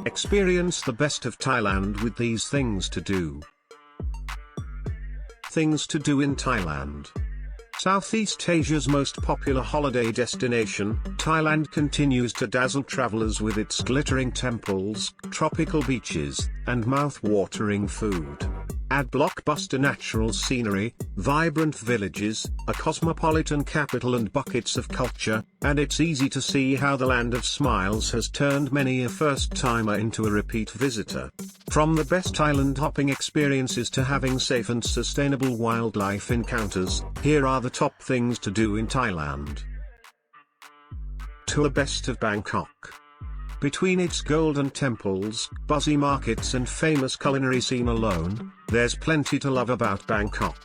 Experience the best of Thailand with these things to do. Things to do in Thailand. Southeast Asia's most popular holiday destination, Thailand continues to dazzle travelers with its glittering temples, tropical beaches, and mouth-watering food. Add blockbuster natural scenery, vibrant villages, a cosmopolitan capital and buckets of culture, and it's easy to see how the land of smiles has turned many a first-timer into a repeat visitor. From the best island hopping experiences to having safe and sustainable wildlife encounters, here are the top things to do in Thailand. Tour best of Bangkok. Between its golden temples, buzzy markets and famous culinary scene alone, there's plenty to love about Bangkok.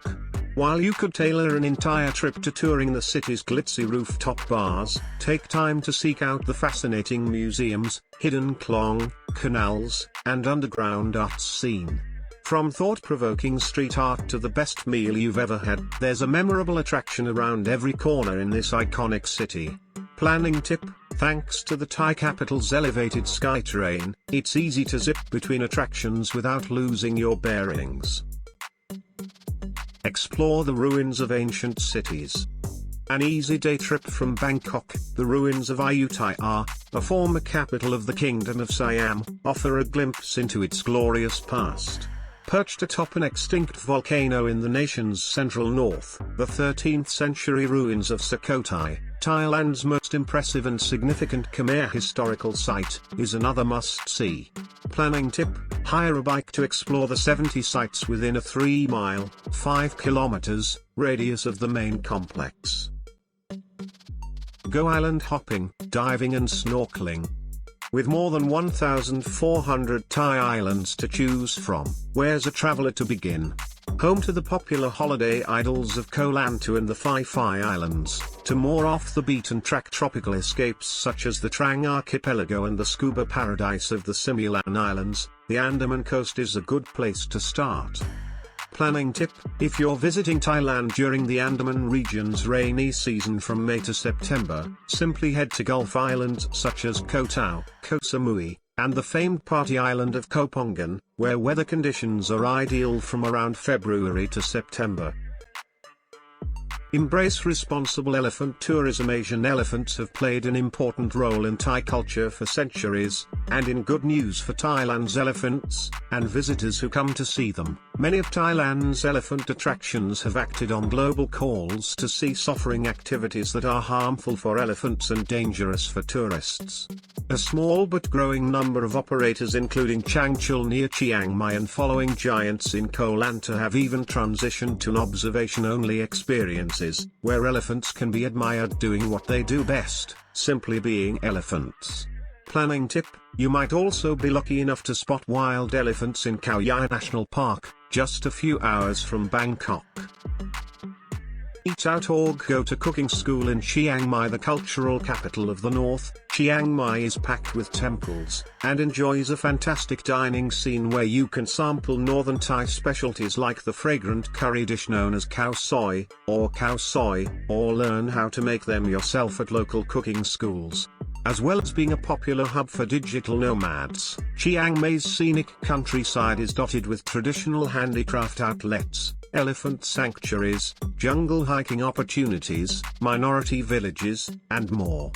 While you could tailor an entire trip to touring the city's glitzy rooftop bars, take time to seek out the fascinating museums, hidden klong, canals, and underground arts scene. From thought-provoking street art to the best meal you've ever had, there's a memorable attraction around every corner in this iconic city. Planning tip: thanks to the Thai capital's elevated SkyTrain, it's easy to zip between attractions without losing your bearings. Explore the ruins of ancient cities. An easy day trip from Bangkok, the ruins of Ayutthaya, a former capital of the Kingdom of Siam, offer a glimpse into its glorious past. Perched atop an extinct volcano in the nation's central north, the 13th century ruins of Sukhothai, Thailand's most impressive and significant Khmer historical site, is another must-see. Planning tip: hire a bike to explore the 70 sites within a 3-mile, 5 kilometers, radius of the main complex. Go island hopping, diving and snorkeling. With more than 1,400 Thai islands to choose from, where's a traveler to begin? Home to the popular holiday idols of Koh Lanta and the Phi Phi Islands, to more off-the-beaten-track tropical escapes such as the Trang Archipelago and the scuba paradise of the Simulan Islands, the Andaman coast is a good place to start. Planning tip: if you're visiting Thailand during the Andaman region's rainy season from May to September, simply head to Gulf islands such as Koh Tao, Koh Samui, and the famed party island of Koh Phangan, where weather conditions are ideal from around February to September. Embrace responsible elephant tourism. Asian elephants have played an important role in Thai culture for centuries, and in good news for Thailand's elephants, and visitors who come to see them. Many of Thailand's elephant attractions have acted on global calls to cease offering activities that are harmful for elephants and dangerous for tourists. A small but growing number of operators including Changchul near Chiang Mai and following giants in Koh Lanta have even transitioned to an observation-only experiences, where elephants can be admired doing what they do best, simply being elephants. Planning tip: you might also be lucky enough to spot wild elephants in Khao Sok National Park, just a few hours from Bangkok. Eat out or go to cooking school in Chiang Mai, the cultural capital of the north. Chiang Mai is packed with temples, and enjoys a fantastic dining scene where you can sample northern Thai specialties like the fragrant curry dish known as khao soy, or learn how to make them yourself at local cooking schools. As well as being a popular hub for digital nomads, Chiang Mai's scenic countryside is dotted with traditional handicraft outlets, elephant sanctuaries, jungle hiking opportunities, minority villages, and more.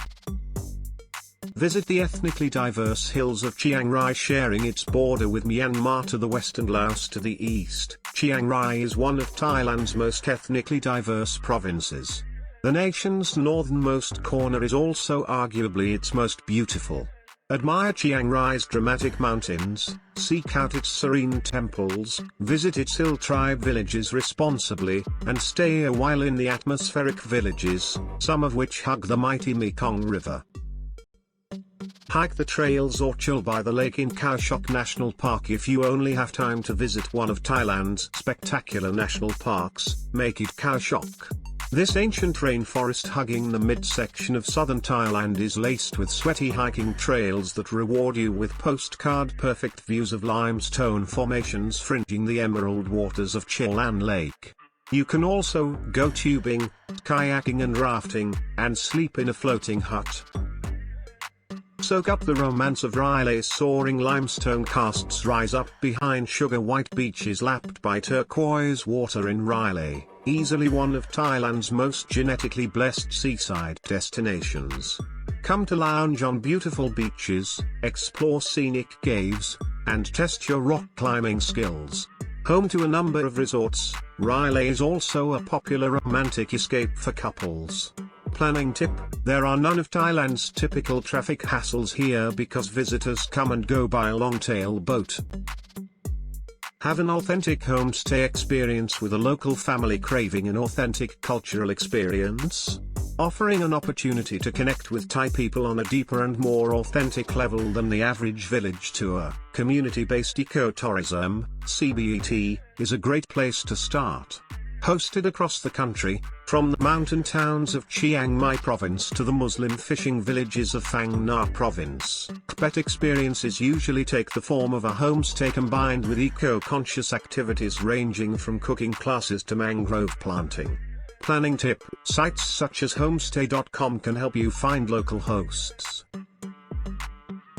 Visit the ethnically diverse hills of Chiang Rai, sharing its border with Myanmar to the west and Laos to the east. Chiang Rai is one of Thailand's most ethnically diverse provinces. The nation's northernmost corner is also arguably its most beautiful. Admire Chiang Rai's dramatic mountains, seek out its serene temples, visit its hill tribe villages responsibly, and stay a while in the atmospheric villages, some of which hug the mighty Mekong River. Hike the trails or chill by the lake in Khao Sok National Park. If you only have time to visit one of Thailand's spectacular national parks, make it Khao Sok. This ancient rainforest hugging the midsection of southern Thailand is laced with sweaty hiking trails that reward you with postcard-perfect views of limestone formations fringing the emerald waters of Chelan Lake. You can also go tubing, kayaking and rafting, and sleep in a floating hut. Soak up the romance of Railay. Soaring limestone casts rise up behind sugar-white beaches lapped by turquoise water in Railay, easily one of Thailand's most genetically blessed seaside destinations. Come to lounge on beautiful beaches, explore scenic caves, and test your rock climbing skills. Home to a number of resorts, Railay is also a popular romantic escape for couples. Planning tip: there are none of Thailand's typical traffic hassles here because visitors come and go by a longtail boat. Have an authentic homestay experience with a local family craving an authentic cultural experience, offering an opportunity to connect with Thai people on a deeper and more authentic level than the average village tour. Community-based ecotourism, CBET, is a great place to start. Hosted across the country, from the mountain towns of Chiang Mai province to the Muslim fishing villages of Phang Nga province, pet experiences usually take the form of a homestay combined with eco-conscious activities ranging from cooking classes to mangrove planting. Planning tip: sites such as homestay.com can help you find local hosts.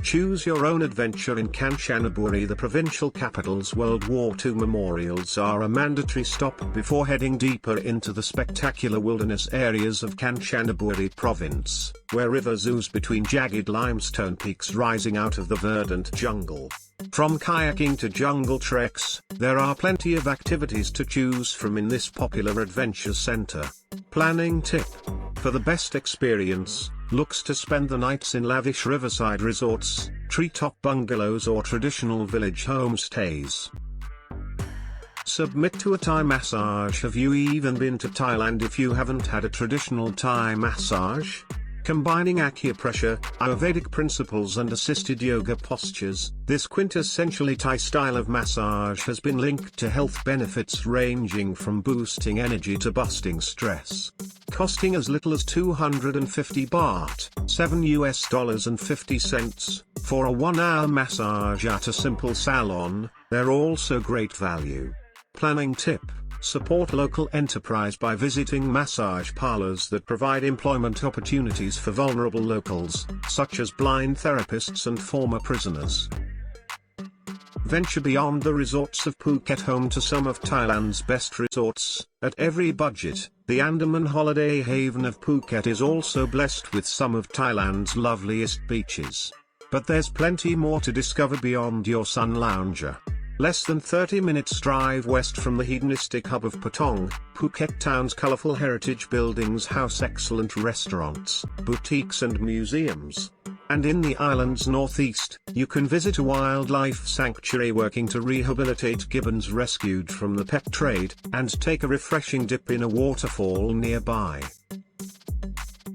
Choose your own adventure in Kanchanaburi. The provincial capital's World War II memorials are a mandatory stop before heading deeper into the spectacular wilderness areas of Kanchanaburi province, where rivers ooze between jagged limestone peaks rising out of the verdant jungle. From kayaking to jungle treks, there are plenty of activities to choose from in this popular adventure center. Planning tip: for the best experience, looks to spend the nights in lavish riverside resorts, treetop bungalows or traditional village homestays. Submit to a Thai massage. Have you even been to Thailand if you haven't had a traditional Thai massage? Combining acupressure, Ayurvedic principles and assisted yoga postures, this quintessentially Thai style of massage has been linked to health benefits ranging from boosting energy to busting stress. Costing as little as 250 baht, $7.50, for a 1-hour massage at a simple salon, they're also great value. Planning tip: support local enterprise by visiting massage parlors that provide employment opportunities for vulnerable locals, such as blind therapists and former prisoners. Venture beyond the resorts of Phuket. Home to some of Thailand's best resorts, at every budget, the Andaman holiday haven of Phuket is also blessed with some of Thailand's loveliest beaches. But there's plenty more to discover beyond your sun lounger. Less than 30 minutes drive west from the hedonistic hub of Patong, Phuket town's colourful heritage buildings house excellent restaurants, boutiques and museums. And in the island's northeast, you can visit a wildlife sanctuary working to rehabilitate gibbons rescued from the pet trade, and take a refreshing dip in a waterfall nearby.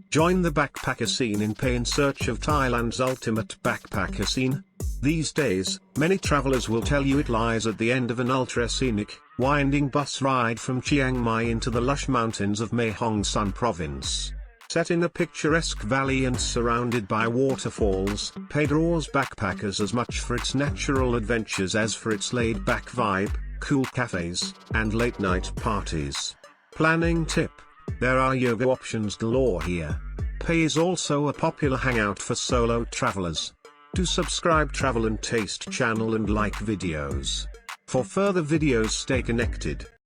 Join the backpacker scene in Pay in search of Thailand's ultimate backpacker scene. These days, many travelers will tell you it lies at the end of an ultra-scenic, winding bus ride from Chiang Mai into the lush mountains of Mae Hong Son province. Set in a picturesque valley and surrounded by waterfalls, Pay draws backpackers as much for its natural adventures as for its laid-back vibe, cool cafes, and late-night parties. Planning tip: there are yoga options galore here. Pay is also a popular hangout for solo travelers. Do subscribe Travel and Taste channel and like videos. For further videos, stay connected.